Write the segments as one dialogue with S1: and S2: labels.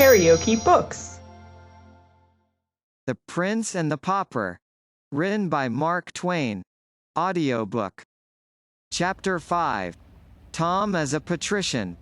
S1: KaraokeBooks.
S2: The Prince and the Pauper. Written by Mark Twain. Audiobook. Chapter 5. Tom as a patrician.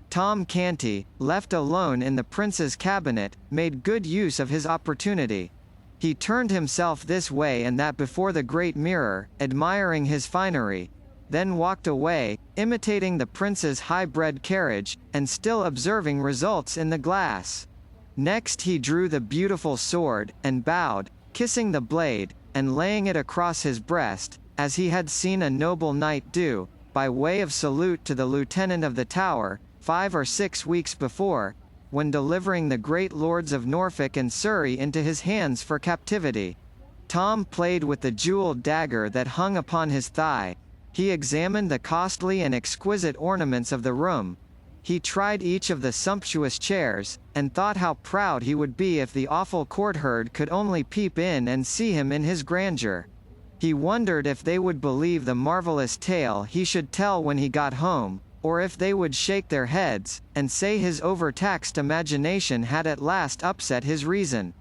S2: Tom Canty, left alone in the prince's cabinet, made good use of his opportunity. He turned himself this way and that before the great mirror, admiring his finery, then walked away, imitating the prince's high-bred carriage, and still observing results in the glass. Next he drew the beautiful sword, and bowed, kissing the blade, and laying it across his breast, as he had seen a noble knight do, by way of salute to the lieutenant of the Tower, 5 or 6 weeks before, when delivering the great lords of Norfolk and Surrey into his hands for captivity. Tom played with the jeweled dagger that hung upon his thigh. He examined the costly and exquisite ornaments of the room. He tried each of the sumptuous chairs, and thought how proud he would be if the awful courtiers could only peep in and see him in his grandeur. He wondered if they would believe the marvelous tale he should tell when he got home, or if they would shake their heads, and say his overtaxed imagination had at last upset his reason.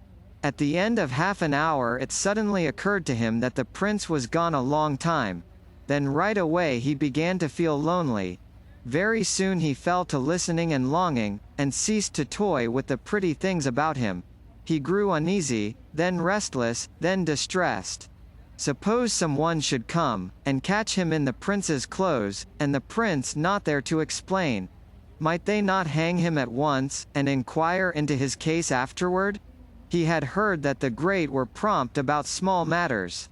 S2: At the end of half an hour it suddenly occurred to him that the prince was gone a long time. Then right away he began to feel lonely. Very soon he fell to listening and longing, and ceased to toy with the pretty things about him. He grew uneasy, then restless, then distressed. Suppose someone should come, and catch him in the prince's clothes, and the prince not there to explain. Might they not hang him at once, and inquire into his case afterward? He had heard that the great were prompt about small matters.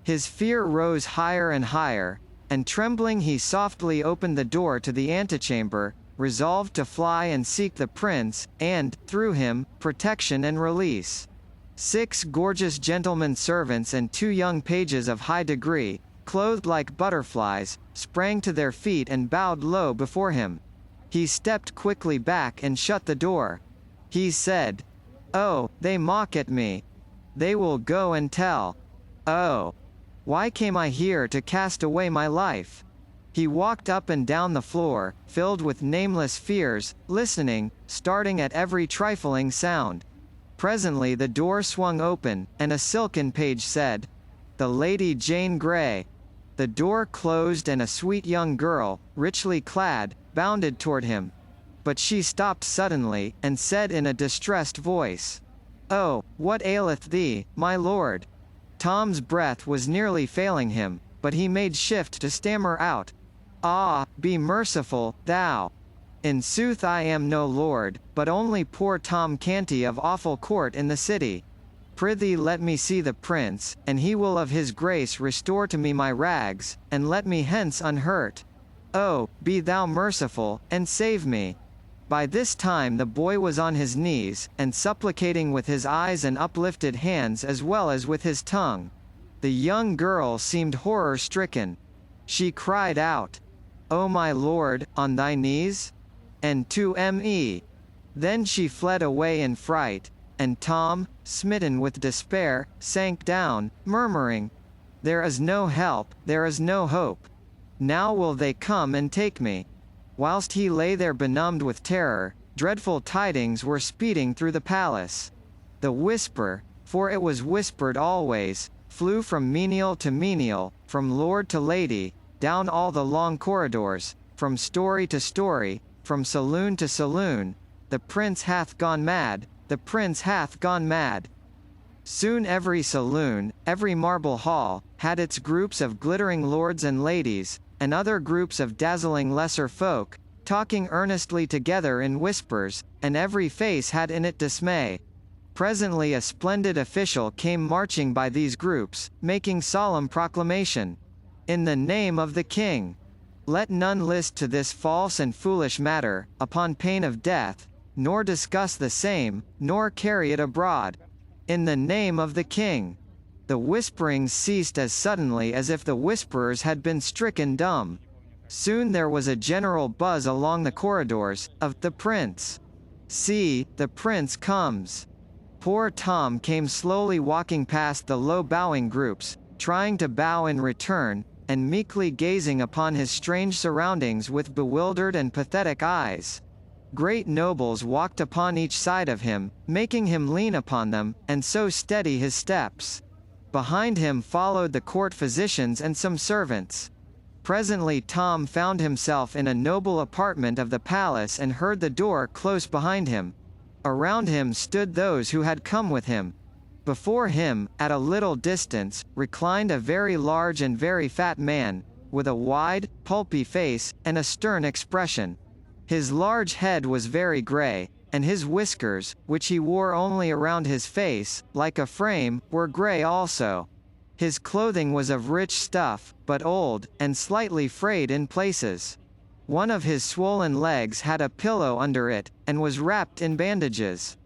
S2: His fear rose higher and higher, and trembling he softly opened the door to the antechamber, resolved to fly and seek the prince, and, through him, protection and release. 6 gorgeous gentlemen servants and 2 young pages of high degree, clothed like butterflies, sprang to their feet and bowed low before him. He stepped quickly back and shut the door. He said, "Oh, they mock at me. They will go and tell. Oh, why came I here to cast away my life?" He walked up and down the floor, filled with nameless fears, listening, starting at every trifling sound. Presently the door swung open, and a silken page said, "The Lady Jane Grey." The door closed and a sweet young girl, richly clad, bounded toward him. But she stopped suddenly, and said in a distressed voice, "Oh, what aileth thee, my lord?" Tom's breath was nearly failing him, but he made shift to stammer out, "Ah, be merciful, thou! In sooth I am no lord, but only poor Tom Canty of awful court in the city. Prithee let me see the prince, and he will of his grace restore to me my rags, and let me hence unhurt. Oh, be thou merciful, and save me." By this time the boy was on his knees, and supplicating with his eyes and uplifted hands as well as with his tongue. The young girl seemed horror-stricken. She cried out, "O my lord, on thy knees? And to me." Then she fled away in fright, and Tom, smitten with despair, sank down, murmuring, "There is no help, there is no hope. Now will they come and take me." Whilst he lay there benumbed with terror, dreadful tidings were speeding through the palace. The whisper, for it was whispered always, flew from menial to menial, from lord to lady, down all the long corridors, from story to story, from saloon to saloon. "The prince hath gone mad, the prince hath gone mad." Soon every saloon, every marble hall, had its groups of glittering lords and ladies, and other groups of dazzling lesser folk, talking earnestly together in whispers, and every face had in it dismay. Presently a splendid official came marching by these groups, making solemn proclamation, "In the name of the king! Let none list to this false and foolish matter, upon pain of death, nor discuss the same, nor carry it abroad. In the name of the king!" The whisperings ceased as suddenly as if the whisperers had been stricken dumb. Soon there was a general buzz along the corridors, of "The prince! See, the prince comes!" Poor Tom came slowly walking past the low bowing groups, trying to bow in return, and meekly gazing upon his strange surroundings with bewildered and pathetic eyes. Great nobles walked upon each side of him, making him lean upon them, and so steady his steps. Behind him followed the court physicians and some servants. Presently Tom found himself in a noble apartment of the palace and heard the door close behind him. Around him stood those who had come with him. Before him, at a little distance, reclined a very large and very fat man, with a wide, pulpy face, and a stern expression. His large head was very grey, and his whiskers, which he wore only around his face, like a frame, were grey also. His clothing was of rich stuff, but old, and slightly frayed in places. One of his swollen legs had a pillow under it, and was wrapped in bandages.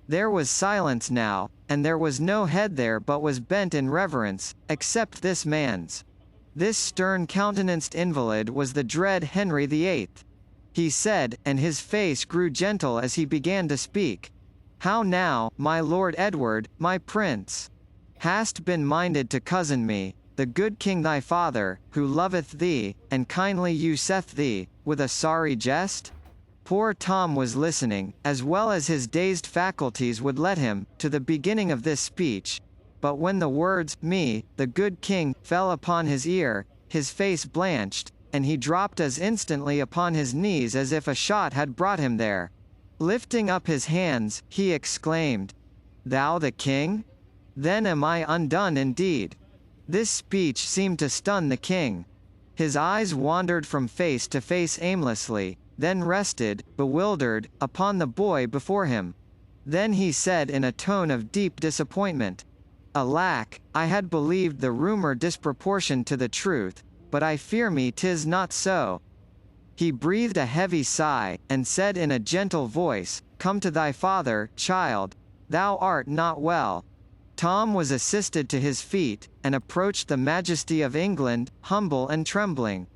S2: There was silence now, and there was no head there but was bent in reverence, except this man's. This stern-countenanced invalid was the dread Henry VIII. He said, and his face grew gentle as he began to speak, "How now, my Lord Edward, my prince? Hast been minded to cozen me, the good king thy father, who loveth thee, and kindly useth thee, with a sorry jest?" Poor Tom was listening, as well as his dazed faculties would let him, to the beginning of this speech, but when the words, "me, the good king," fell upon his ear, his face blanched, and he dropped as instantly upon his knees as if a shot had brought him there. Lifting up his hands, he exclaimed, "Thou the king? Then am I undone indeed." This speech seemed to stun the king. His eyes wandered from face to face aimlessly, then rested, bewildered, upon the boy before him. Then he said in a tone of deep disappointment, "Alack, I had believed the rumour disproportioned to the truth, but I fear me 'tis not so." He breathed a heavy sigh, and said in a gentle voice, "Come to thy father, child. Thou art not well." Tom was assisted to his feet, and approached the majesty of England, humble and trembling.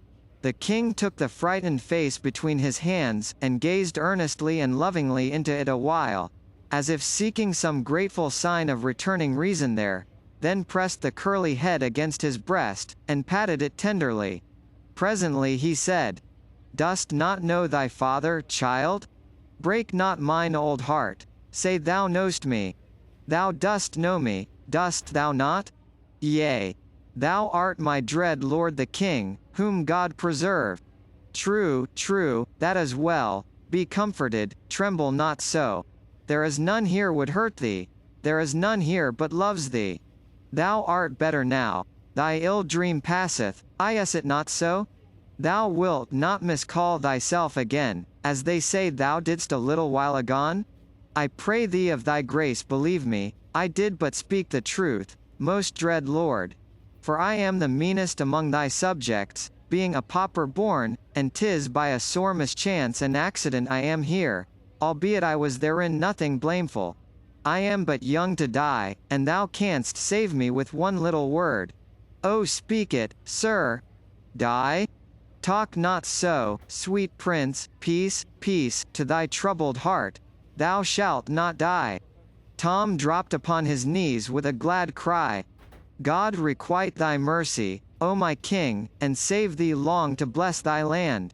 S2: The king took the frightened face between his hands, and gazed earnestly and lovingly into it a while, as if seeking some grateful sign of returning reason there, then pressed the curly head against his breast, and patted it tenderly. Presently he said, "Dost not know thy father, child? Break not mine old heart. Say thou knowst me. Thou dost know me, dost thou not? Yea. Thou art my dread lord the king, whom God preserve." "True, true, that is well. Be comforted, tremble not so. There is none here would hurt thee. There is none here but loves thee. Thou art better now. Thy ill dream passeth, is it not so? Thou wilt not miscall thyself again, as they say thou didst a little while agone? I pray thee of thy grace believe me, I did but speak the truth, most dread lord. For I am the meanest among thy subjects, being a pauper born, and 'tis by a sore mischance and accident I am here, albeit I was therein nothing blameful. I am but young to die, and thou canst save me with one little word. Oh, speak it, sir. Die? Talk not so, sweet prince, peace, peace, to thy troubled heart. Thou shalt not die." Tom dropped upon his knees with a glad cry. "God requite thy mercy, O my king, and save thee long to bless thy land."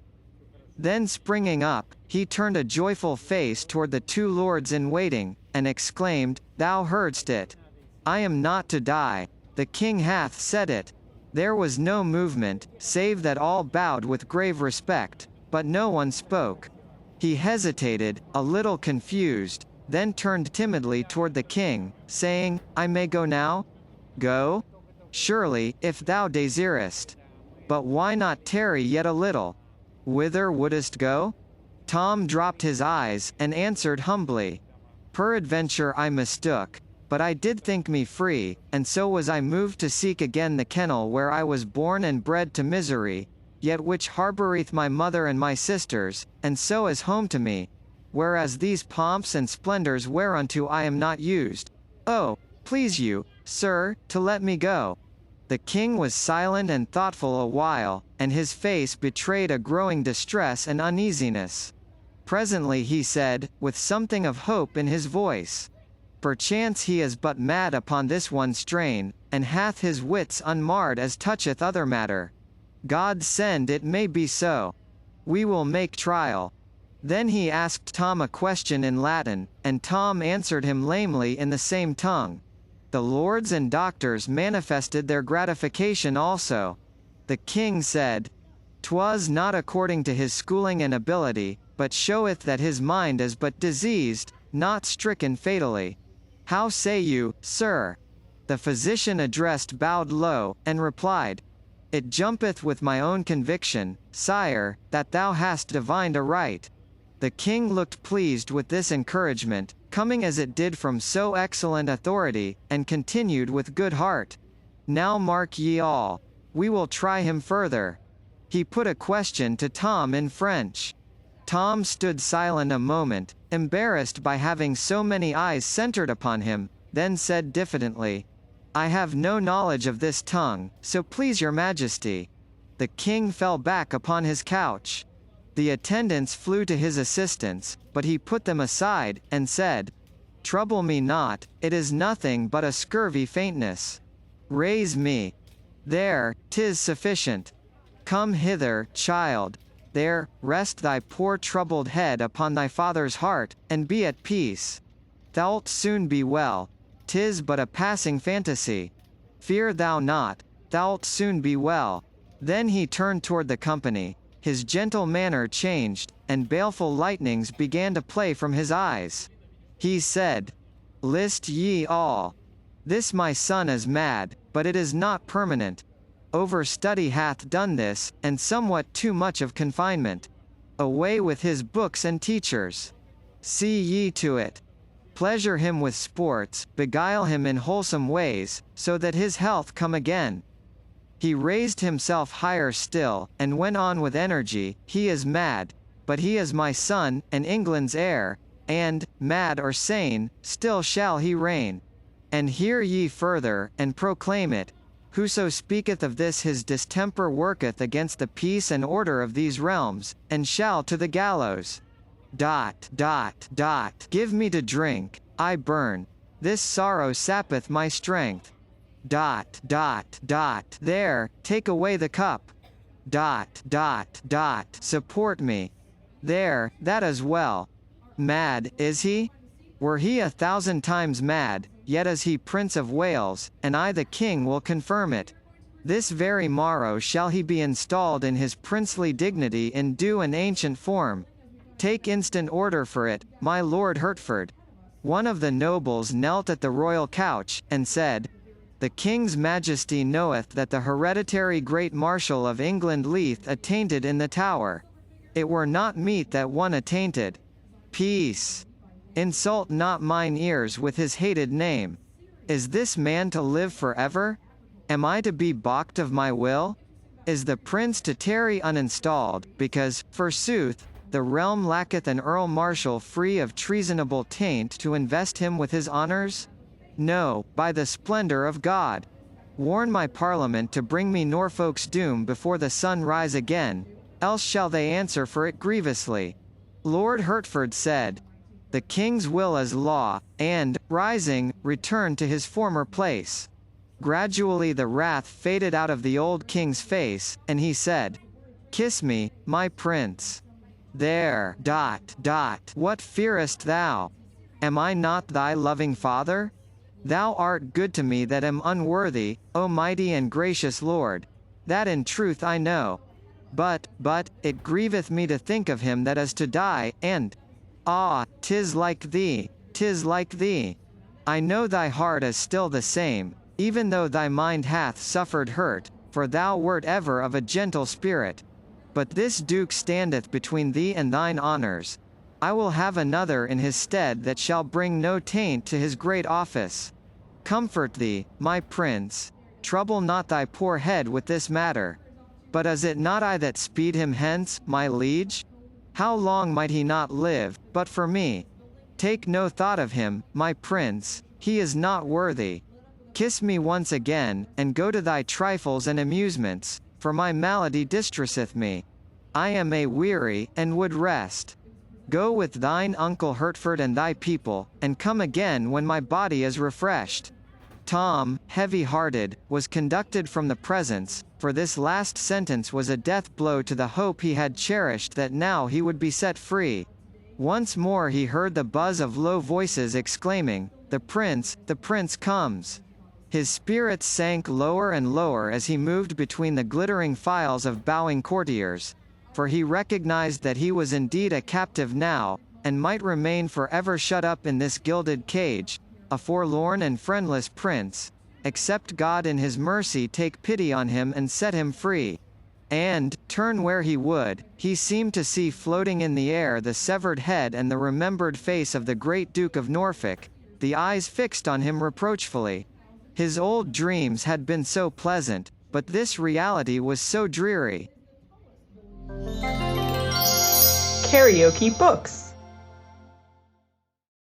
S2: Then springing up, he turned a joyful face toward the two lords in waiting, and exclaimed, "Thou heardst it. I am not to die. The king hath said it." There was no movement, save that all bowed with grave respect, but no one spoke. He hesitated, a little confused, then turned timidly toward the king, saying, "I may go now?" "Go? Surely, if thou desirest. But why not tarry yet a little? Whither wouldest go?" Tom dropped his eyes, and answered humbly, "Peradventure I mistook, but I did think me free, and so was I moved to seek again the kennel where I was born and bred to misery, yet which harboureth my mother and my sisters, and so is home to me, whereas these pomps and splendours whereunto I am not used. Oh, please you, sir, to let me go." The king was silent and thoughtful a while, and his face betrayed a growing distress and uneasiness. Presently he said, with something of hope in his voice, "Perchance he is but mad upon this one strain, and hath his wits unmarred as toucheth other matter. God send it may be so. We will make trial." Then he asked Tom a question in Latin, and Tom answered him lamely in the same tongue. The lords and doctors manifested their gratification also. The king said, "'Twas not according to his schooling and ability, but showeth that his mind is but diseased, not stricken fatally. How say you, sir?" The physician addressed bowed low, and replied, "It jumpeth with my own conviction, sire, that thou hast divined aright." The king looked pleased with this encouragement, coming as it did from so excellent authority, and continued with good heart, "Now mark ye all. We will try him further." He put a question to Tom in French. Tom stood silent a moment, embarrassed by having so many eyes centered upon him, then said diffidently, "I have no knowledge of this tongue, so please your majesty." The king fell back upon his couch. The attendants flew to his assistance, but he put them aside, and said, "Trouble me not, it is nothing but a scurvy faintness. Raise me. There, 'tis sufficient. Come hither, child. There, rest thy poor troubled head upon thy father's heart, and be at peace. Thou'lt soon be well. 'Tis but a passing fantasy. Fear thou not, thou'lt soon be well." Then he turned toward the company. His gentle manner changed, and baleful lightnings began to play from his eyes. He said, "List ye all. This my son is mad, but it is not permanent. Overstudy hath done this, and somewhat too much of confinement. Away with his books and teachers. See ye to it. Pleasure him with sports, beguile him in wholesome ways, so that his health come again." He raised himself higher still, and went on with energy, "He is mad, but he is my son, and England's heir, and, mad or sane, still shall he reign. And hear ye further, and proclaim it, whoso speaketh of this his distemper worketh against the peace and order of these realms, and shall to the gallows. ... Give me to drink, I burn. This sorrow sappeth my strength. ... There, take away the cup. ... Support me. There, that is well. Mad, is he? Were he 1,000 times mad, yet is he Prince of Wales, and I the King will confirm it. This very morrow shall he be installed in his princely dignity in due and ancient form. Take instant order for it, my Lord Hertford." One of the nobles knelt at the royal couch, and said, "The King's Majesty knoweth that the hereditary Great Marshal of England lieth attainted in the Tower. It were not meet that one attainted. Peace. Insult not mine ears with his hated name. Is this man to live forever? Am I to be balked of my will? Is the prince to tarry uninstalled, because, forsooth, the realm lacketh an Earl Marshal free of treasonable taint to invest him with his honours? No, by the splendour of God. Warn my Parliament to bring me Norfolk's doom before the sun rise again, else shall they answer for it grievously." Lord Hertford said, "The King's will is law," and, rising, returned to his former place. Gradually the wrath faded out of the old king's face, and he said, "Kiss me, my prince. There. ... What fearest thou? Am I not thy loving father? Thou art good to me that am unworthy, O mighty and gracious Lord. That in truth I know. But, it grieveth me to think of him that is to die, and, ah, 'tis like thee, 'tis like thee. I know thy heart is still the same, even though thy mind hath suffered hurt, for thou wert ever of a gentle spirit. But this duke standeth between thee and thine honours. I will have another in his stead that shall bring no taint to his great office. Comfort thee, my prince. Trouble not thy poor head with this matter. But is it not I that speed him hence, my liege? How long might he not live, but for me? Take no thought of him, my prince, he is not worthy. Kiss me once again, and go to thy trifles and amusements, for my malady distresseth me. I am weary, and would rest. Go with thine uncle Hertford and thy people, and come again when my body is refreshed." Tom, heavy-hearted, was conducted from the presence, for this last sentence was a death blow to the hope he had cherished that now he would be set free. Once more he heard the buzz of low voices exclaiming, the prince comes." His spirits sank lower and lower as he moved between the glittering files of bowing courtiers, for he recognized that he was indeed a captive now, and might remain forever shut up in this gilded cage, a forlorn and friendless prince, except God in his mercy take pity on him and set him free. And, turn where he would, he seemed to see floating in the air the severed head and the remembered face of the great Duke of Norfolk, the eyes fixed on him reproachfully. His old dreams had been so pleasant, but this reality was so dreary.
S1: KaraokeBooks.